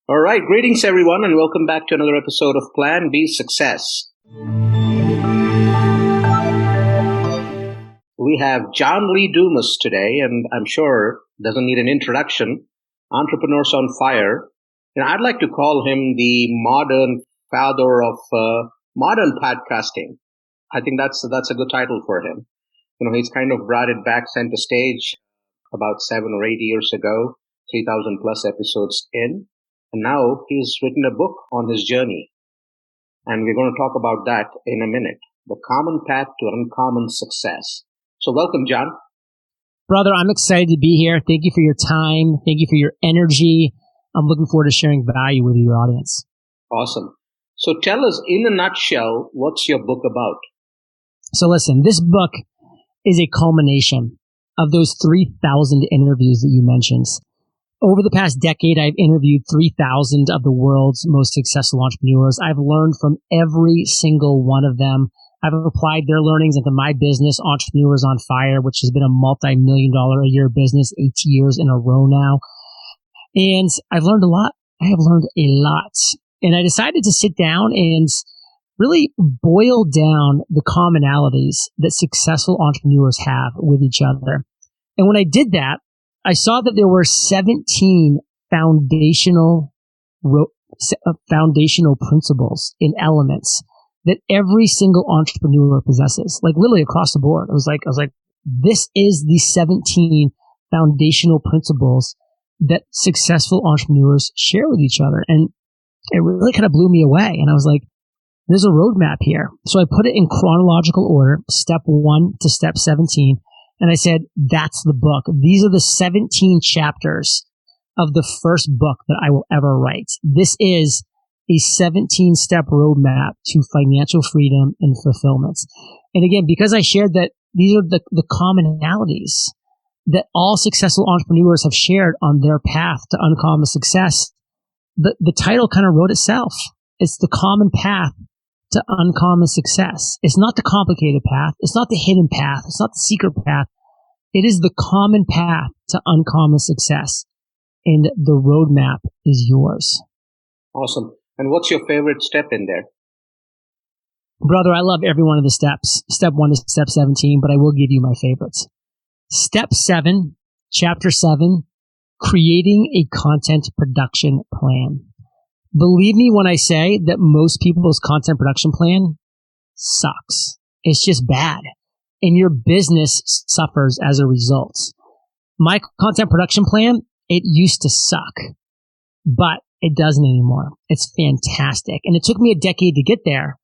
All right, greetings everyone, and welcome back to another episode of Plan B Success. We have John Lee Dumas today, and I'm sure doesn't need an introduction. Entrepreneurs on Fire, and I'd like to call him the modern father of modern podcasting. I think that's a good title for him. He's kind of brought it back center stage about 7 or 8 years ago, 3,000 plus episodes in. And now he's written a book on his journey. And we're going to talk about that in a minute. The Common Path to Uncommon Success. So welcome, John. Brother, I'm excited to be here. Thank you for your time. Thank you for your energy. I'm looking forward to sharing value with your audience. Awesome. So tell us in a nutshell, what's your book about? So listen, this book is a culmination of those 3,000 interviews that you mentioned. Over the past decade, I've interviewed 3,000 of the world's most successful entrepreneurs. I've learned from every single one of them. I've applied their learnings into my business, Entrepreneurs on Fire, which has been a multi-million-dollar a year business, 8 years in a row now. And I've learned a lot. I have learned a lot. And I decided to sit down and really boil down the commonalities that successful entrepreneurs have with each other. And when I did that, I saw that there were 17 foundational principles and elements that every single entrepreneur possesses, like literally across the board. I was like, this is the 17 foundational principles that successful entrepreneurs share with each other. And it really kind of blew me away. And I was like, there's a roadmap here. So I put it in chronological order, step 1 to step 17. And I said, that's the book. These are the 17 chapters of the first book that I will ever write. This is a 17-step roadmap to financial freedom and fulfillment. And again, because I shared that these are the commonalities that all successful entrepreneurs have shared on their path to uncommon success, the title kind of wrote itself. It's the common path to uncommon success. It's not the complicated path. It's not the hidden path. It's not the secret path. It is the common path to uncommon success. And the roadmap is yours. Awesome. And what's your favorite step in there? Brother, I love every one of the steps. Step 1 is step 17, but I will give you my favorites. Step 7, chapter 7, creating a content production plan. Believe me when I say that most people's content production plan sucks. It's just bad. And your business suffers as a result. My content production plan, it used to suck, but it doesn't anymore. It's fantastic. And it took me a decade to get there.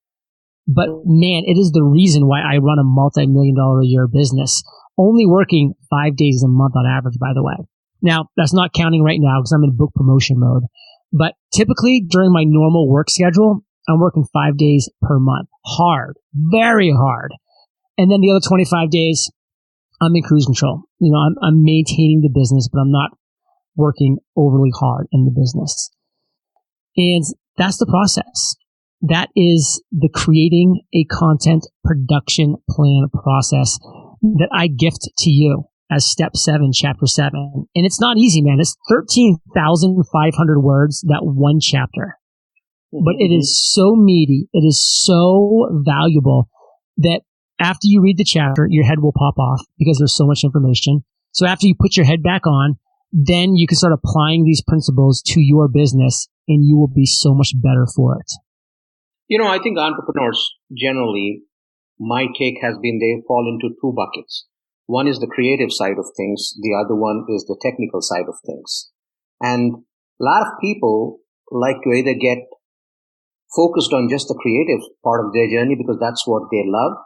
But man, it is the reason why I run a multi-million-dollar a year business, only working 5 days a month on average, by the way. Now, that's not counting right now because I'm in book promotion mode. But typically during my normal work schedule, I'm working 5 days per month. Hard, very hard. And then the other 25 days, I'm in cruise control. I'm maintaining the business, but I'm not working overly hard in the business. And that's the process. That is the creating a content production plan process that I gift to you as step 7, chapter 7. And it's not easy, man. It's 13,500 words, that one chapter. But it is so meaty. It is so valuable that after you read the chapter, your head will pop off because there's so much information. So after you put your head back on, then you can start applying these principles to your business and you will be so much better for it. I think entrepreneurs generally, my take has been they fall into 2 buckets. One is the creative side of things. The other one is the technical side of things. And a lot of people like to either get focused on just the creative part of their journey because that's what they love.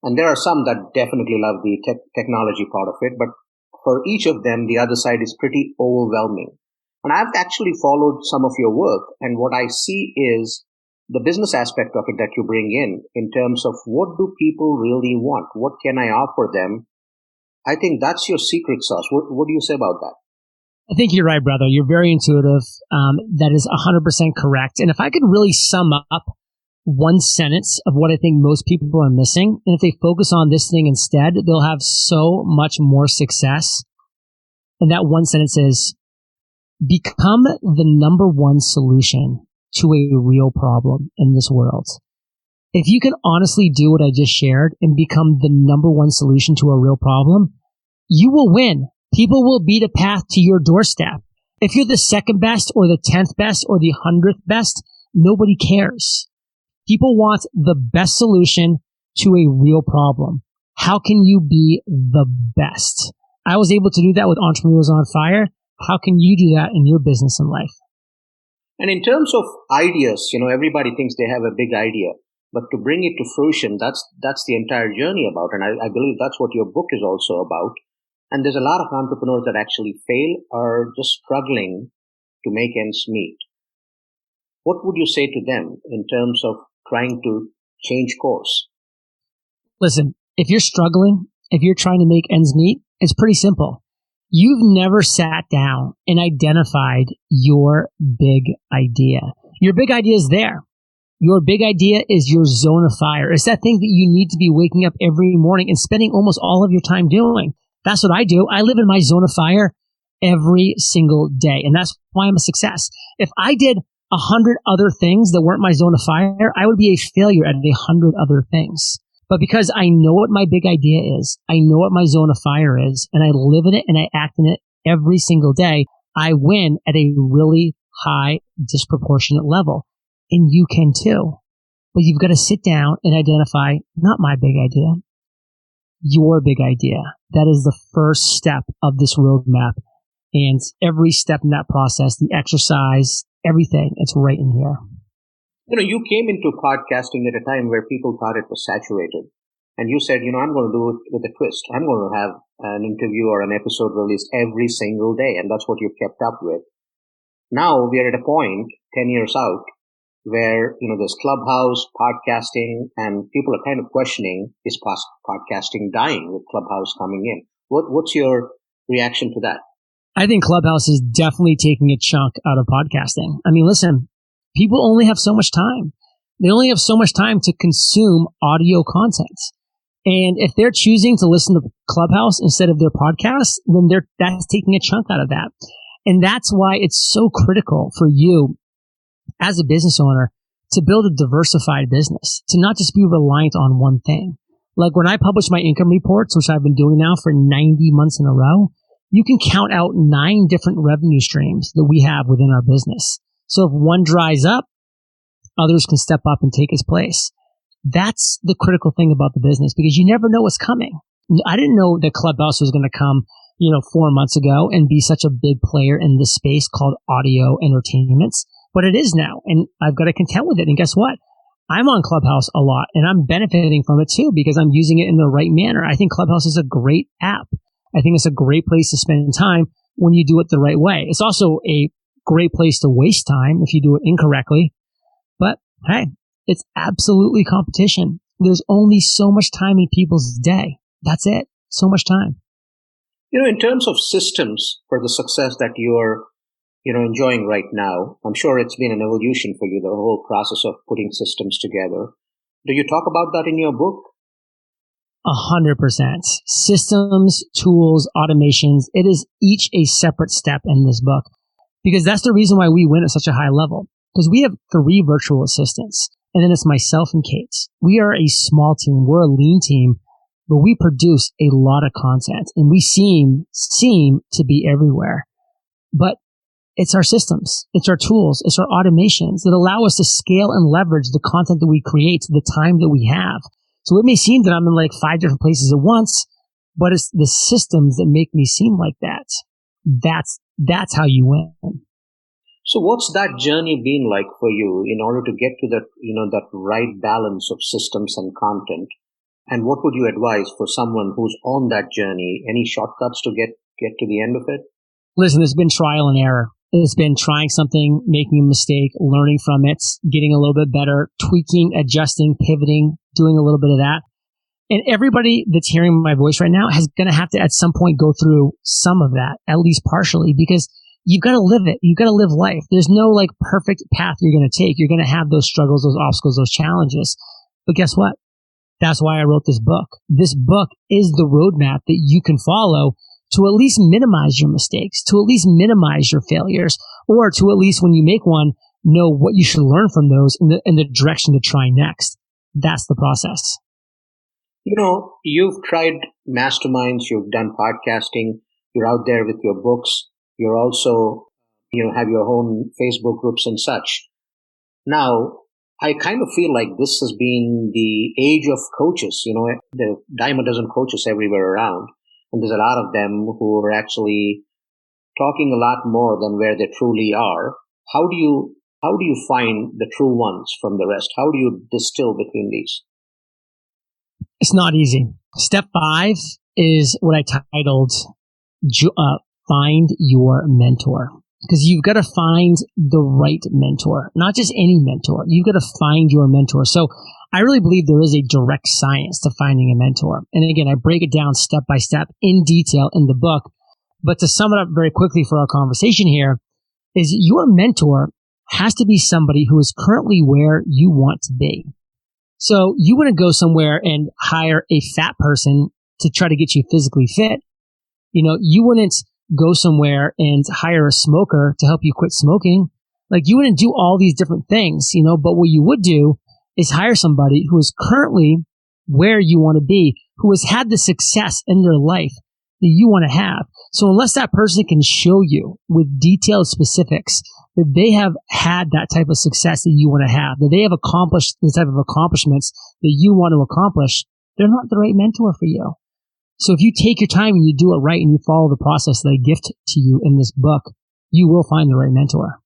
And there are some that definitely love the technology part of it. But for each of them, the other side is pretty overwhelming. And I've actually followed some of your work. And what I see is the business aspect of it that you bring in terms of what do people really want? What can I offer them? I think that's your secret sauce. What do you say about that? I think you're right, brother. You're very intuitive. That is 100% correct. And if I could really sum up one sentence of what I think most people are missing, and if they focus on this thing instead, they'll have so much more success. And that one sentence is, become the number one solution to a real problem in this world. If you can honestly do what I just shared and become the number one solution to a real problem, you will win. People will beat a path to your doorstep. If you're the second best or the 10th best or the 100th best, nobody cares. People want the best solution to a real problem. How can you be the best? I was able to do that with Entrepreneurs on Fire. How can you do that in your business and life? And in terms of ideas, everybody thinks they have a big idea, but to bring it to fruition, that's the entire journey about. And I believe that's what your book is also about. And there's a lot of entrepreneurs that actually fail or just struggling to make ends meet. What would you say to them in terms of trying to change course? Listen, if you're struggling, if you're trying to make ends meet, it's pretty simple. You've never sat down and identified your big idea. Your big idea is there. Your big idea is your zone of fire. It's that thing that you need to be waking up every morning and spending almost all of your time doing. That's what I do. I live in my zone of fire every single day. And that's why I'm a success. If I did 100 other things that weren't my zone of fire, I would be a failure at 100 other things. But because I know what my big idea is, I know what my zone of fire is, and I live in it and I act in it every single day, I win at a really high, disproportionate level. And you can too. But you've got to sit down and identify not my big idea, your big idea. That is the first step of this roadmap. And every step in that process, the exercise, everything, it's right in here. You came into podcasting at a time where people thought it was saturated. And you said, I'm going to do it with a twist. I'm going to have an interview or an episode released every single day. And that's what you've kept up with. Now we are at a point 10 years out where, there's Clubhouse, podcasting, and people are kind of questioning, is podcasting dying with Clubhouse coming in? What's your reaction to that? I think Clubhouse is definitely taking a chunk out of podcasting. I mean, listen, people only have so much time. They only have so much time to consume audio content. And if they're choosing to listen to Clubhouse instead of their podcast, then that's taking a chunk out of that. And that's why it's so critical for you as a business owner to build a diversified business, to not just be reliant on one thing. Like when I publish my income reports, which I've been doing now for 90 months in a row, you can count out 9 different revenue streams that we have within our business. So if one dries up, others can step up and take its place. That's the critical thing about the business, because you never know what's coming. I didn't know that Clubhouse was going to come, 4 months ago and be such a big player in this space called audio entertainments, but it is now, and I've got to contend with it. And guess what? I'm on Clubhouse a lot, and I'm benefiting from it too because I'm using it in the right manner. I think Clubhouse is a great app. I think it's a great place to spend time when you do it the right way. It's also a great place to waste time if you do it incorrectly. But hey, it's absolutely competition. There's only so much time in people's day. That's it. So much time. In terms of systems for the success that you're, enjoying right now, I'm sure it's been an evolution for you, the whole process of putting systems together. Do you talk about that in your book? 100%. Systems, tools, automations, it is each a separate step in this book, because that's the reason why we win at such a high level, because we have 3 virtual assistants, and then it's myself and Kate. We are a small team. We're a lean team, but we produce a lot of content, and we seem to be everywhere. But it's our systems, it's our tools, it's our automations that allow us to scale and leverage the content that we create to the time that we have. So it may seem that I'm in like 5 different places at once, but it's the systems that make me seem like that. That's how you win. So what's that journey been like for you in order to get to that, that right balance of systems and content? And what would you advise for someone who's on that journey? Any shortcuts to get to the end of it? Listen, it's been trial and error. It's been trying something, making a mistake, learning from it, getting a little bit better, tweaking, adjusting, pivoting, doing a little bit of that. And everybody that's hearing my voice right now is going to have to at some point go through some of that, at least partially, because you've got to live it. You've got to live life. There's no perfect path you're going to take. You're going to have those struggles, those obstacles, those challenges. But guess what? That's why I wrote this book. This book is the roadmap that you can follow to at least minimize your mistakes, to at least minimize your failures, or to at least when you make one, know what you should learn from those and the direction to try next. That's the process. You've tried masterminds, you've done podcasting, you're out there with your books, you're also, have your own Facebook groups and such. Now, I kind of feel like this has been the age of coaches. The dime a dozen coaches everywhere around. And there's a lot of them who are actually talking a lot more than where they truly are. How do you find the true ones from the rest? How do you distill between these? It's not easy. Step 5 is what I titled Find Your Mentor. Because you've got to find the right mentor, not just any mentor. You've got to find your mentor. So I really believe there is a direct science to finding a mentor. And again, I break it down step by step in detail in the book. But to sum it up very quickly for our conversation here is your mentor has to be somebody who is currently where you want to be. So you wouldn't go somewhere and hire a fat person to try to get you physically fit. You wouldn't go somewhere and hire a smoker to help you quit smoking. Like, you wouldn't do all these different things, but what you would do is hire somebody who is currently where you want to be, who has had the success in their life that you want to have. So unless that person can show you with detailed specifics that they have had that type of success that you want to have, that they have accomplished the type of accomplishments that you want to accomplish, they're not the right mentor for you. So if you take your time and you do it right and you follow the process that I gift to you in this book, you will find the right mentor.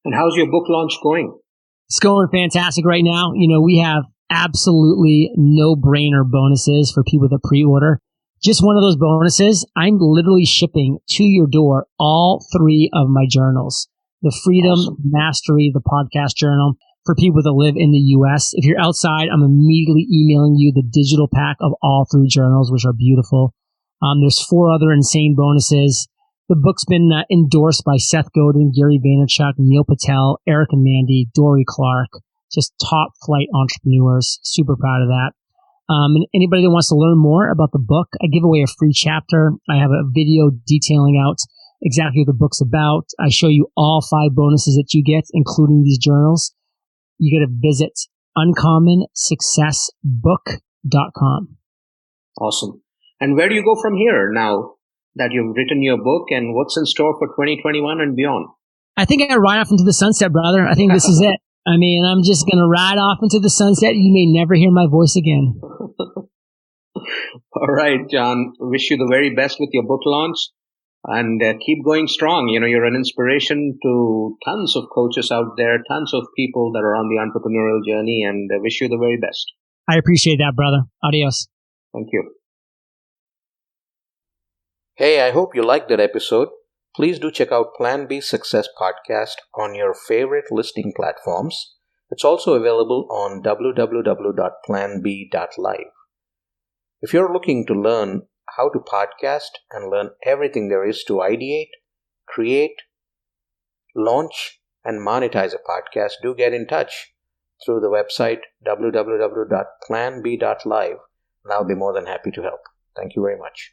And how's your book launch going? It's going fantastic right now. We have absolutely no-brainer bonuses for people that pre-order. Just one of those bonuses, I'm literally shipping to your door all 3 of my journals. The Freedom, Awesome. Mastery, the podcast journal. For people that live in the U.S., if you're outside, I'm immediately emailing you the digital pack of all 3 journals, which are beautiful. There's 4 other insane bonuses. The book's been endorsed by Seth Godin, Gary Vaynerchuk, Neil Patel, Eric and Mandy, Dory Clark, just top flight entrepreneurs. Super proud of that. And anybody that wants to learn more about the book, I give away a free chapter. I have a video detailing out exactly what the book's about. I show you all 5 bonuses that you get, including these journals. You got to visit uncommonsuccessbook.com. Awesome. And where do you go from here now that you've written your book, and what's in store for 2021 and beyond? I think I ride off into the sunset, brother. I think this is it. I'm just going to ride off into the sunset. You may never hear my voice again. All right, John. Wish you the very best with your book launch. And keep going strong. You're an inspiration to tons of coaches out there, tons of people that are on the entrepreneurial journey, and I wish you the very best. I appreciate that, brother. Adios. Thank you. Hey, I hope you liked that episode. Please do check out Plan B Success Podcast on your favorite listening platforms. It's also available on www.planb.live. If you're looking to learn how to podcast and learn everything there is to ideate, create, launch, and monetize a podcast, do get in touch through the website www.planb.live, and I'll be more than happy to help. Thank you very much.